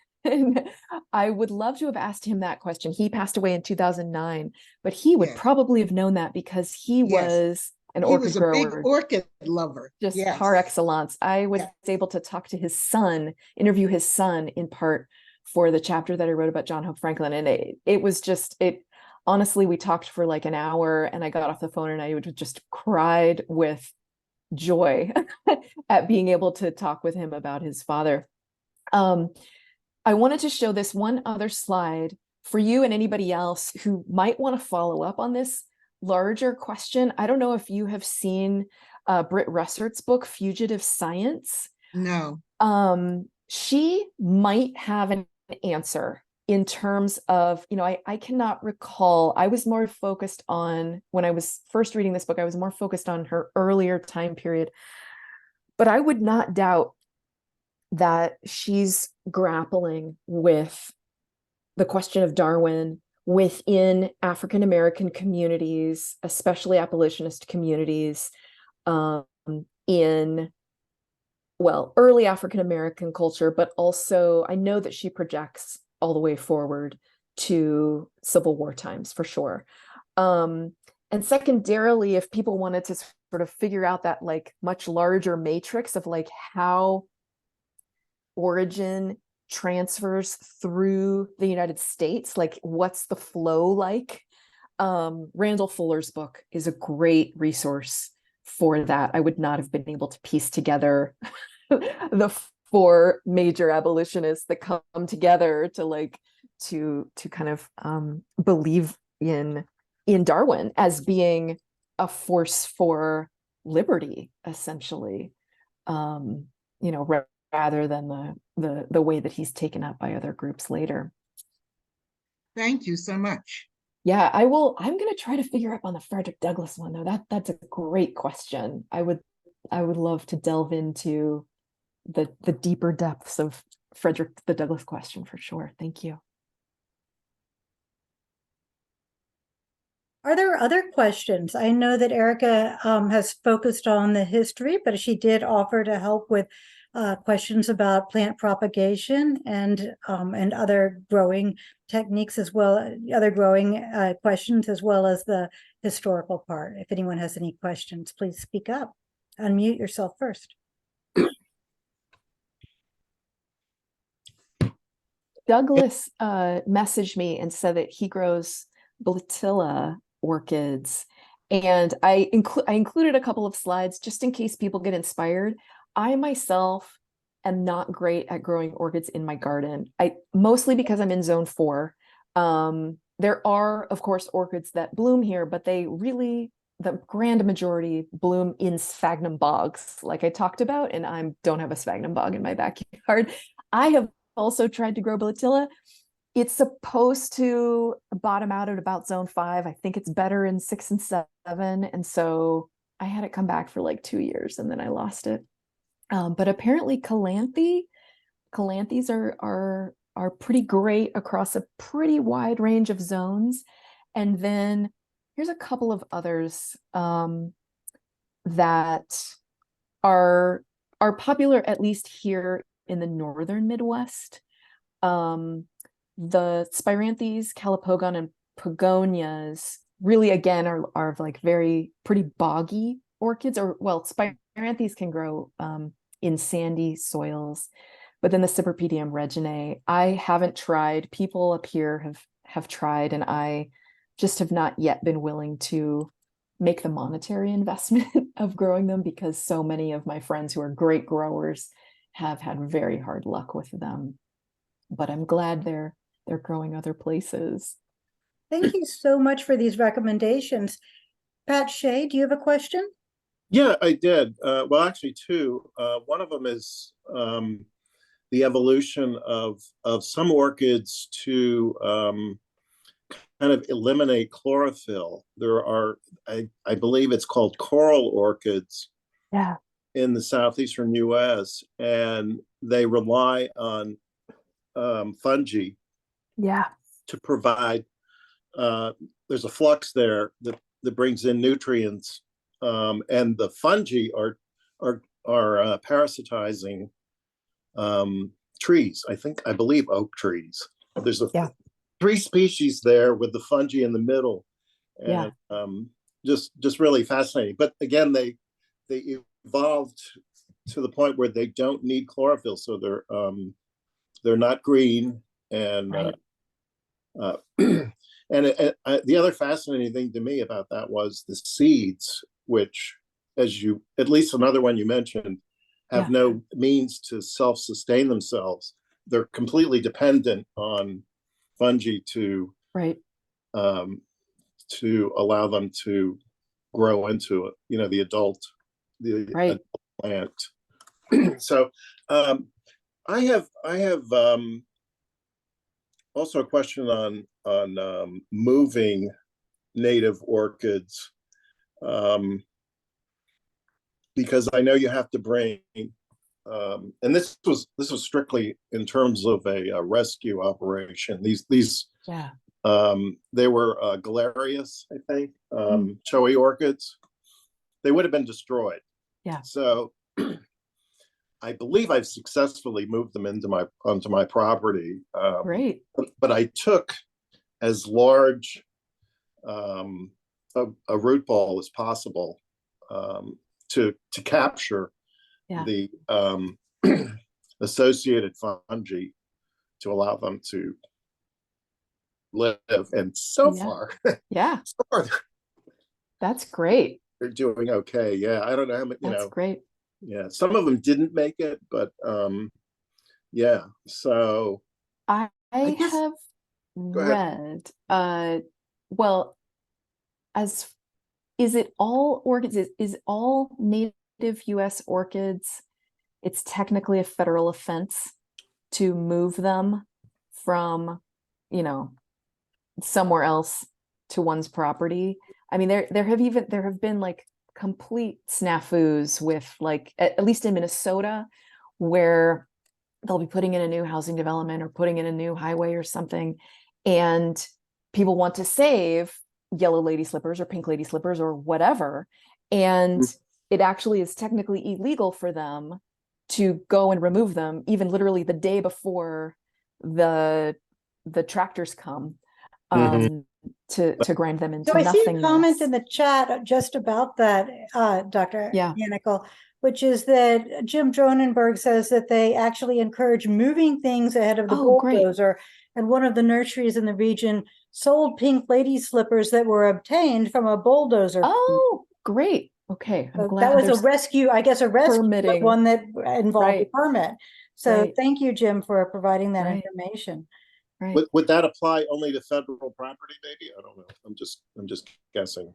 I would love to have asked him that question. He passed away in 2009, but he would probably have known that because he was an orchid grower. He was a big orchid lover. Just par excellence. I was able to talk to his son, interview his son in part for the chapter that I wrote about John Hope Franklin. And it was just, honestly, we talked for like an hour and I got off the phone and I just cried with joy at being able to talk with him about his father. I wanted to show this one other slide for you and anybody else who might want to follow up on this larger question. I don't know if you have seen Britt Russert's book, Fugitive Science. No. She might have an answer in terms of, I cannot recall. I was more focused on, when I was first reading this book, I was more focused on her earlier time period. But I would not doubt that she's grappling with the question of Darwin within African American communities, especially abolitionist communities, in, well, early African American culture, but also I know that she projects all the way forward to Civil War times for sure. And secondarily, if people wanted to sort of figure out that like much larger matrix of like how origin transfers through the United States, like what's the flow like? Randall Fuller's book is a great resource for that. I would not have been able to piece together the four major abolitionists that come together to kind of believe in Darwin as being a force for liberty, essentially, rather than the way that he's taken up by other groups later. Thank you so much. Yeah, I'm going to try to figure out on the Frederick Douglass one, though. That's a great question. I would I would love to delve into the deeper depths of Frederick the Douglass question for sure. Thank you. Are there other questions? I know that Erica has focused on the history, but she did offer to help with questions about plant propagation and other growing techniques as well, other growing questions as well as the historical part. If anyone has any questions, please speak up. Unmute yourself first. Douglas messaged me and said that he grows Blatilla orchids, and I included a couple of slides just in case people get inspired. I myself am not great at growing orchids in my garden. Mostly because I'm in zone 4. There are, of course, orchids that bloom here, but the grand majority bloom in sphagnum bogs, like I talked about, and I don't have a sphagnum bog in my backyard. I have also tried to grow Blatilla. It's supposed to bottom out at about zone 5. I think it's better in 6 and 7. And so I had it come back for like 2 years and then I lost it. But apparently calanthes are pretty great across a pretty wide range of zones. And then here's a couple of others that are popular, at least here in the northern Midwest. The Spiranthes, Calopogon, and Pogonias really, again, are like pretty boggy orchids, or well, Spiranthes can grow in sandy soils, but then the Cypripedium reginae, I haven't tried. People up here have tried, and I just have not yet been willing to make the monetary investment of growing them because so many of my friends who are great growers have had very hard luck with them. But I'm glad they're growing other places. Thank you so much for these recommendations. Pat Shea, do you have a question? Yeah, I did. Well, actually, two. One of them is the evolution of some orchids to kind of eliminate chlorophyll. There are, I believe it's called coral orchids. Yeah. In the southeastern U.S., and they rely on fungi. Yeah. To provide. There's a flux there that brings in nutrients, and the fungi are parasitizing trees. I believe oak trees. There's 3 species there with the fungi in the middle, and just really fascinating. But again, they evolved to the point where they don't need chlorophyll, so they're not green, and and the other fascinating thing to me about that was the seeds, which, at least another one you mentioned, have no means to self-sustain themselves. They're completely dependent on fungi to allow them to grow into the adult plant. So I have also a question on moving native orchids, because I know you have to bring, and this was strictly in terms of a rescue operation. These they were Galerius, I think, showy orchids. They would have been destroyed. Yeah. So I believe I've successfully moved them onto my property. Great. But I took as large a root ball as possible to capture the associated fungi to allow them to live. And so far, that's great. They're doing okay. Yeah, I don't know how much. That's great. Yeah, some of them didn't make it, but yeah. So I have read. Well, is it all orchids? Is all native U.S. orchids? It's technically a federal offense to move them from, somewhere else to one's property. I mean, there have been like complete snafus with, like, at least in Minnesota, where they'll be putting in a new housing development or putting in a new highway or something, and people want to save yellow lady slippers or pink lady slippers or whatever, and it actually is technically illegal for them to go and remove them, even literally the day before the tractors come to grind them into So I see a nothingness. comment in the chat just about that, Dr. Yeah. Hannickel, which is that Jim Dronenberg says that they actually encourage moving things ahead of the Great. bulldozer. And one of the nurseries in the region sold pink lady slippers that were obtained from a bulldozer. Oh, great. Okay. I'm So glad that was a there's rescue, I guess, a rescue, but permitting. one that involved a Right. permit. So Right. thank you, Jim, for providing that Right. information. Right. Would that apply only to federal property, maybe? I don't know. I'm just guessing.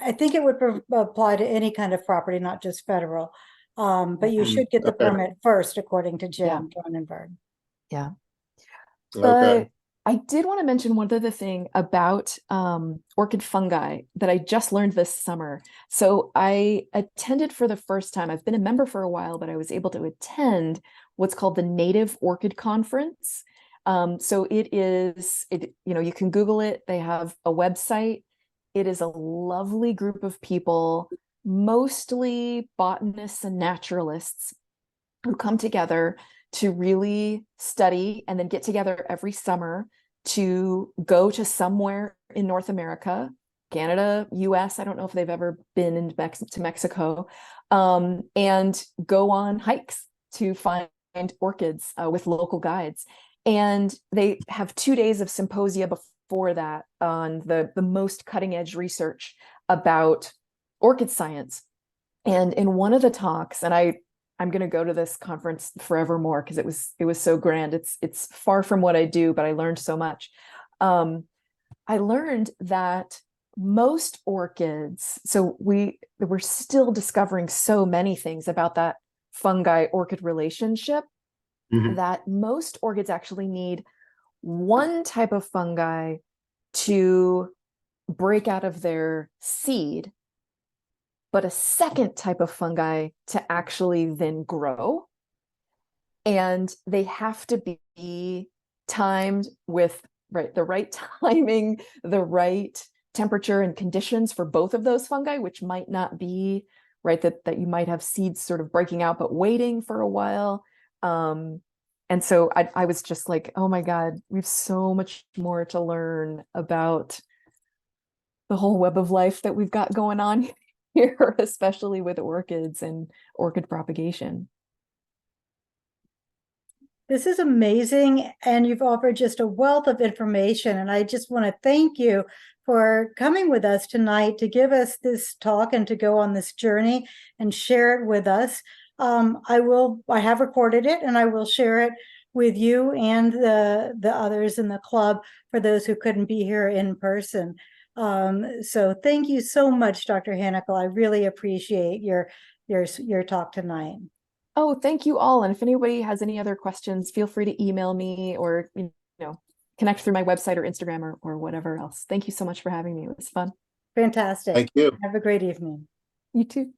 I think it would apply to any kind of property, not just federal. But you should get the Okay. permit first, according to Yeah. Jim Dronenberg. Yeah. Okay. I did want to mention one other thing about orchid fungi that I just learned this summer. So I attended for the first time. I've been a member for a while, but I was able to attend what's called the Native Orchid Conference. So you can Google it. They have a website. It is a lovely group of people, mostly botanists and naturalists, who come together to really study and then get together every summer to go to somewhere in North America, Canada, US. I don't know if they've ever been to Mexico, and go on hikes to find orchids with local guides. And they have 2 days of symposia before that on the most cutting edge research about orchid science. And in one of the talks, and I'm going to go to this conference forevermore because it was so grand. It's far from what I do, but I learned so much. I learned that most orchids, so we're still discovering so many things about that fungi orchid relationship, that most orchids actually need one type of fungi to break out of their seed, but a second type of fungi to actually then grow. And they have to be timed with the right timing, the right temperature and conditions for both of those fungi, which might not be right, that you might have seeds sort of breaking out, but waiting for a while. And so I was just like, oh my God, we have so much more to learn about the whole web of life that we've got going on here, especially with orchids and orchid propagation. This is amazing, and you've offered just a wealth of information, and I just want to thank you for coming with us tonight to give us this talk and to go on this journey and share it with us. I have recorded it, and I will share it with you and the others in the club for those who couldn't be here in person. So thank you so much, Dr. Hannickel. I really appreciate your talk tonight. Oh, thank you all. And if anybody has any other questions, feel free to email me or connect through my website or Instagram or whatever else. Thank you so much for having me. It was fun. Fantastic. Thank you. Have a great evening. You too.